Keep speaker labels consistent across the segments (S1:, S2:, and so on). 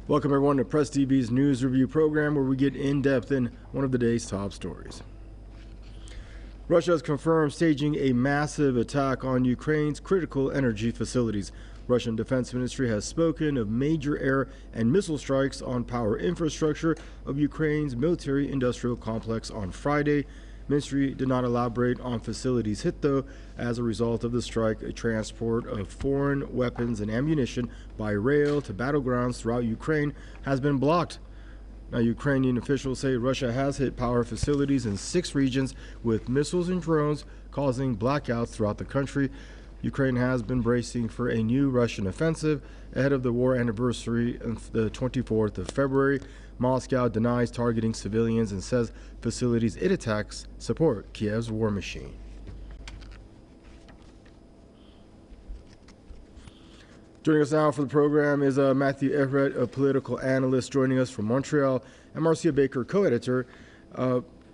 S1: Welcome everyone to Press TV's news review program, where we get in depth in one of the day's top stories. Russia has confirmed staging a massive attack on Ukraine's critical energy facilities. Russian Defense Ministry has spoken of major air and missile strikes on power infrastructure of Ukraine's military-industrial complex on Friday. Ministry did not elaborate on facilities hit, though. As a result of the strike, a transport of foreign weapons and ammunition by rail to battlegrounds throughout Ukraine has been blocked. Now, Ukrainian officials say Russia has hit power facilities in 6 regions with missiles and drones, causing blackouts throughout the country. Ukraine has been bracing for a new Russian offensive ahead of the war anniversary on the 24th of February. Moscow denies targeting civilians and says facilities it attacks support Kiev's war machine. Joining us now for the program is Matthew Ehret, a political analyst, joining us from Montreal, and Marcia Baker, co-editor,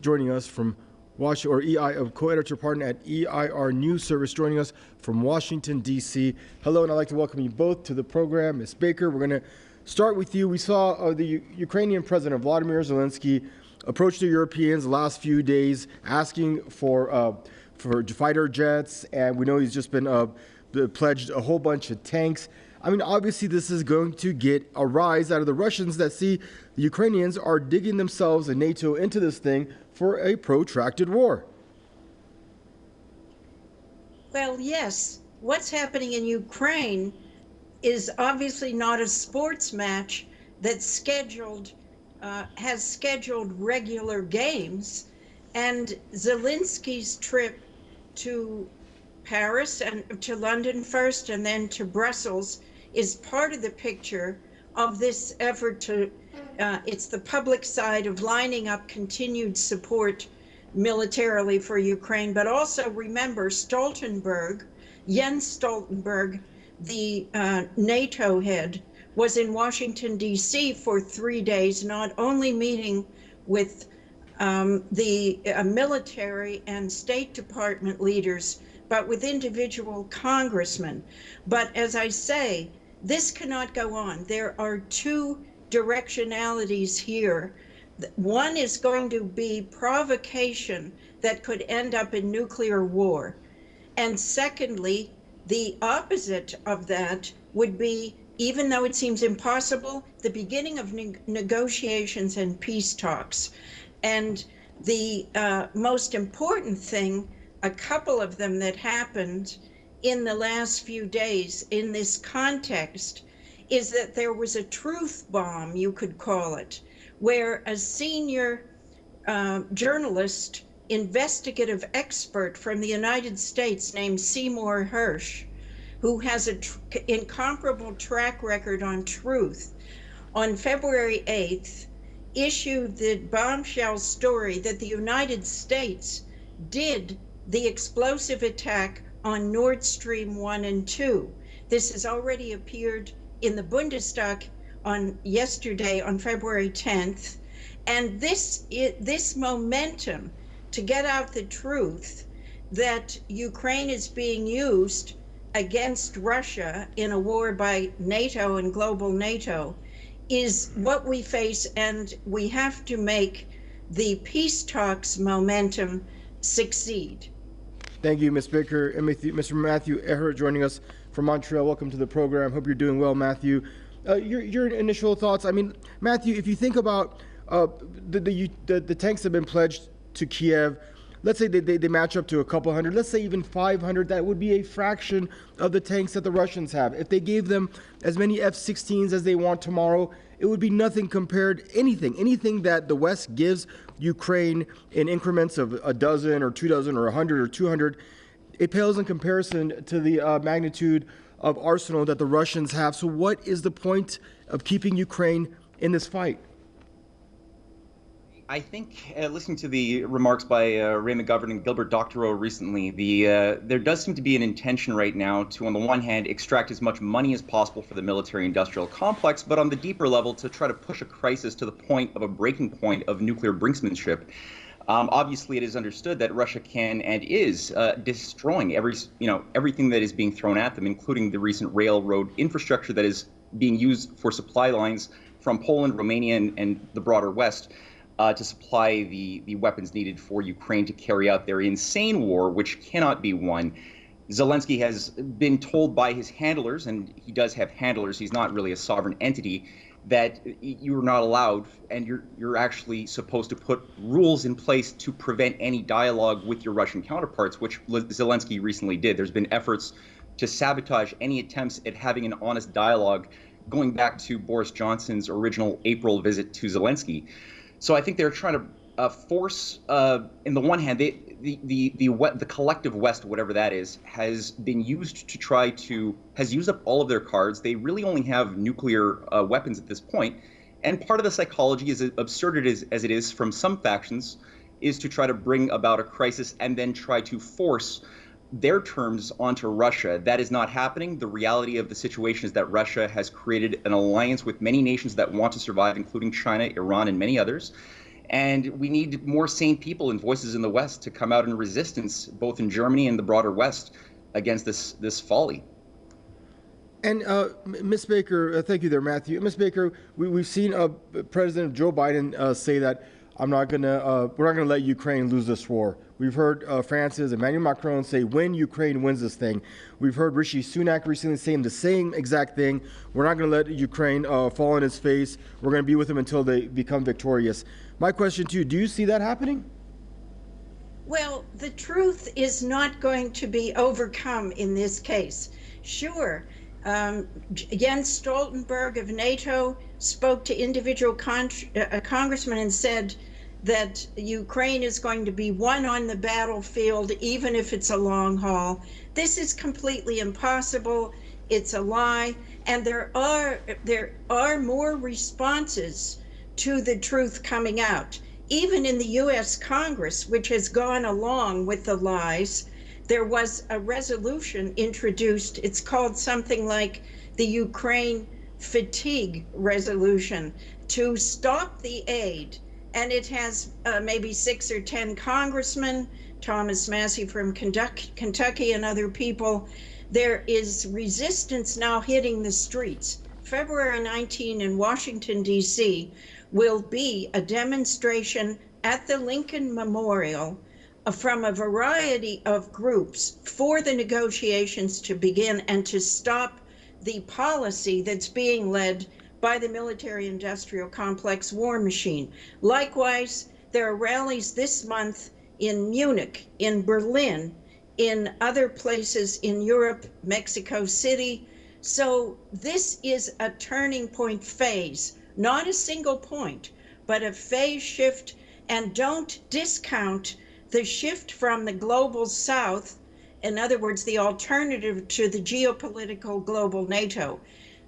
S1: joining us from co-editor at EIR News Service, joining us from Washington, D.C. Hello, and I'd like to welcome you both to the program. Ms. Baker, we're going to start with you. We saw the Ukrainian President Vladimir Zelensky approach the Europeans the last few days, asking for fighter jets, and we know he's just been pledged a whole bunch of tanks. I mean, obviously, this is going to get a rise out of the Russians that see the Ukrainians are digging themselves and NATO into this thing for a protracted war.
S2: Well, yes. What's happening in Ukraine is obviously not a sports match that's has scheduled regular games. And Zelensky's trip to Paris and to London first and then to Brussels is part of the picture of this effort to, it's the public side of lining up continued support militarily for Ukraine. But also remember Jens Stoltenberg, the NATO head, was in Washington, D.C. for 3 days, not only meeting with the military and State Department leaders, but with individual congressmen. But as I say, this cannot go on. There are 2 directionalities here. One is going to be provocation that could end up in nuclear war. And secondly, the opposite of that would be, even though it seems impossible, the beginning of negotiations and peace talks. And the most important thing, a couple of them that happened in the last few days in this context, is that there was a truth bomb, you could call it, where a senior journalist, investigative expert from the United States named Seymour Hersh, who has an incomparable track record on truth, on February 8th, issued the bombshell story that the United States did the explosive attack on Nord Stream 1 and 2. This has already appeared in the Bundestag yesterday on February 10th. And this momentum to get out the truth that Ukraine is being used against Russia in a war by NATO and global NATO is what we face, and we have to make the peace talks momentum succeed.
S1: Thank you, Ms. Baker. And Mr. Matthew Ehret joining us from Montreal. Welcome to the program. Hope you're doing well, Matthew. Your initial thoughts. I mean, Matthew, if you think about the tanks that have been pledged to Kiev, let's say they match up to a couple hundred, let's say even 500, that would be a fraction of the tanks that the Russians have. If they gave them as many F-16s as they want tomorrow, it would be nothing compared, anything that the West gives Ukraine in increments of a dozen or 2 dozen or 100 or 200, it pales in comparison to the magnitude of arsenal that the Russians have. So what is the point of keeping Ukraine in this fight?
S3: I think listening to the remarks by Ray McGovern and Gilbert Doctorow recently, there does seem to be an intention right now to, on the one hand, extract as much money as possible for the military-industrial complex, but on the deeper level to try to push a crisis to the point of a breaking point of nuclear brinksmanship. Obviously, it is understood that Russia can and is destroying everything that is being thrown at them, including the recent railroad infrastructure that is being used for supply lines from Poland, Romania, and the broader West to supply the weapons needed for Ukraine to carry out their insane war, which cannot be won. Zelensky has been told by his handlers, and he does have handlers, he's not really a sovereign entity, that you're not allowed, and you're actually supposed to put rules in place to prevent any dialogue with your Russian counterparts, which Zelensky recently did. There's been efforts to sabotage any attempts at having an honest dialogue going back to Boris Johnson's original April visit to Zelensky. So I think they're trying to force, in the one hand, the collective West, whatever that is, has been used to has used up all of their cards. They really only have nuclear weapons at this point. And part of the psychology, as absurd as it is from some factions, is to try to bring about a crisis and then try to force their terms onto Russia. That is not happening. The reality of the situation is that Russia has created an alliance with many nations that want to survive, including China, Iran, and many others. And we need more sane people and voices in the West to come out in resistance, both in Germany and the broader West, against this folly.
S1: And Ms. Baker, thank you there, Matthew. Ms. Baker, we've seen President Joe Biden say that we're not gonna let Ukraine lose this war. We've heard France's Emmanuel Macron say, when Ukraine wins this thing. We've heard Rishi Sunak recently saying the same exact thing. We're not gonna let Ukraine fall on its face. We're gonna be with them until they become victorious. My question to you, do you see that happening?
S2: Well, the truth is not going to be overcome in this case. Sure, Jens Stoltenberg of NATO spoke to individual congressmen and said that Ukraine is going to be won on the battlefield, even if it's a long haul. This is completely impossible. It's a lie. And there are more responses to the truth coming out. Even in the US Congress, which has gone along with the lies, there was a resolution introduced. It's called something like the Ukraine Fatigue Resolution, to stop the aid. And it has maybe 6 or 10 congressmen, Thomas Massey from Kentucky and other people. There is resistance now hitting the streets. February 19 in Washington, D.C. will be a demonstration at the Lincoln Memorial from a variety of groups for the negotiations to begin and to stop the policy that's being led by the military-industrial complex war machine. Likewise, there are rallies this month in Munich, in Berlin, in other places in Europe, Mexico City. So this is a turning point phase, not a single point, but a phase shift. And don't discount the shift from the global south, in other words, the alternative to the geopolitical global NATO.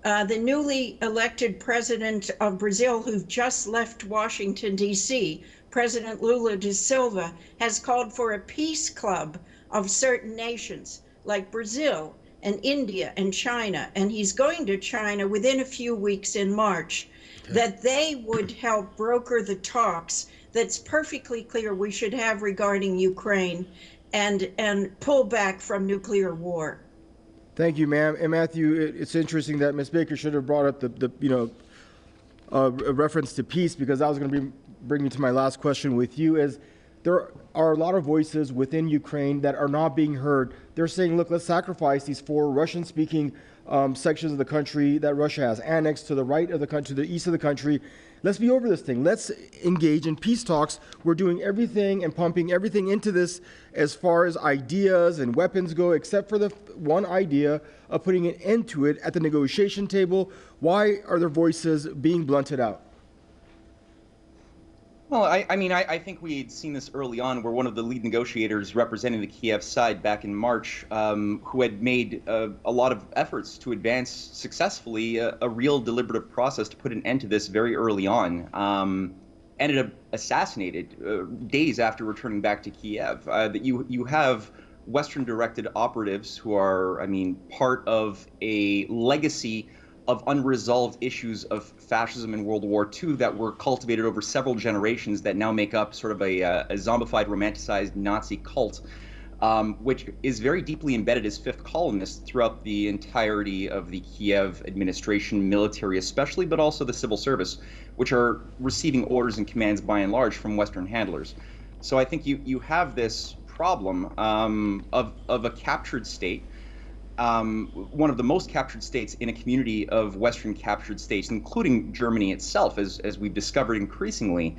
S2: The newly elected president of Brazil, who just left Washington, D.C., President Lula da Silva, has called for a peace club of certain nations like Brazil and India and China, and he's going to China within a few weeks in March, that they would help broker the talks that's perfectly clear we should have regarding Ukraine and pull back from nuclear war.
S1: Thank you, ma'am. And Matthew, it's interesting that Ms. Baker should have brought up a reference to peace, because I was going to be bringing to my last question with you. Is there are a lot of voices within Ukraine that are not being heard. They're saying, look, let's sacrifice these 4 Russian-speaking sections of the country that Russia has annexed to the right of the country, to the east of the country. Let's be over this thing. Let's engage in peace talks. We're doing everything and pumping everything into this as far as ideas and weapons go, except for the one idea of putting an end to it at the negotiation table. Why are their voices being blunted out?
S3: Well, I think we had seen this early on, where one of the lead negotiators representing the Kiev side back in March, who had made a lot of efforts to advance successfully a real deliberative process to put an end to this very early on, ended up assassinated days after returning back to Kiev. That you have Western-directed operatives who are, part of a legacy of unresolved issues of fascism in World War II that were cultivated over several generations that now make up sort of a zombified, romanticized Nazi cult. which is very deeply embedded as fifth columnist throughout the entirety of the Kiev administration, military especially, but also the civil service, which are receiving orders and commands by and large from Western handlers. So I think you have this problem of a captured state, one of the most captured states in a community of Western captured states, including Germany itself, as we've discovered increasingly,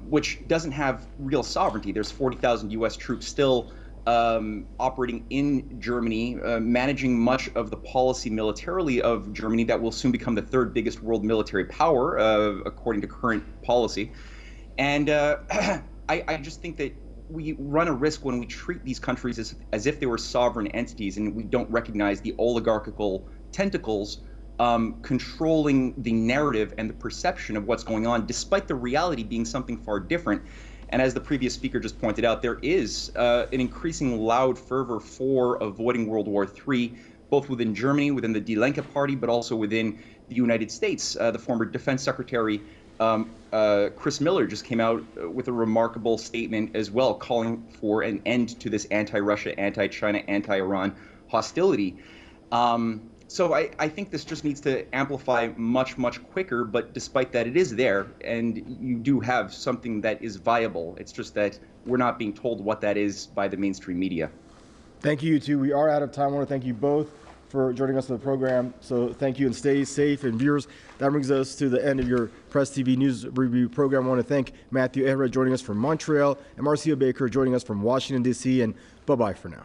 S3: which doesn't have real sovereignty. There's 40,000 U.S. troops still operating in Germany, managing much of the policy militarily of Germany that will soon become the third biggest world military power, according to current policy. And I just think that we run a risk when we treat these countries as if they were sovereign entities, and we don't recognize the oligarchical tentacles controlling the narrative and the perception of what's going on, despite the reality being something far different. And as the previous speaker just pointed out, there is an increasing loud fervor for avoiding World War III, both within Germany, within the Die Linke party, but also within the United States. The former Defense Secretary Chris Miller just came out with a remarkable statement as well, calling for an end to this anti-Russia, anti-China, anti-Iran hostility. So I think this just needs to amplify much, much quicker, but despite that, it is there, and you do have something that is viable. It's just that we're not being told what that is by the mainstream media.
S1: Thank you, too. We are out of time. I want to thank you both for joining us on the program. So thank you and stay safe. And viewers, that brings us to the end of your Press TV News Review program. I want to thank Matthew Ehret joining us from Montreal and Marcia Baker joining us from Washington, D.C. And bye-bye for now.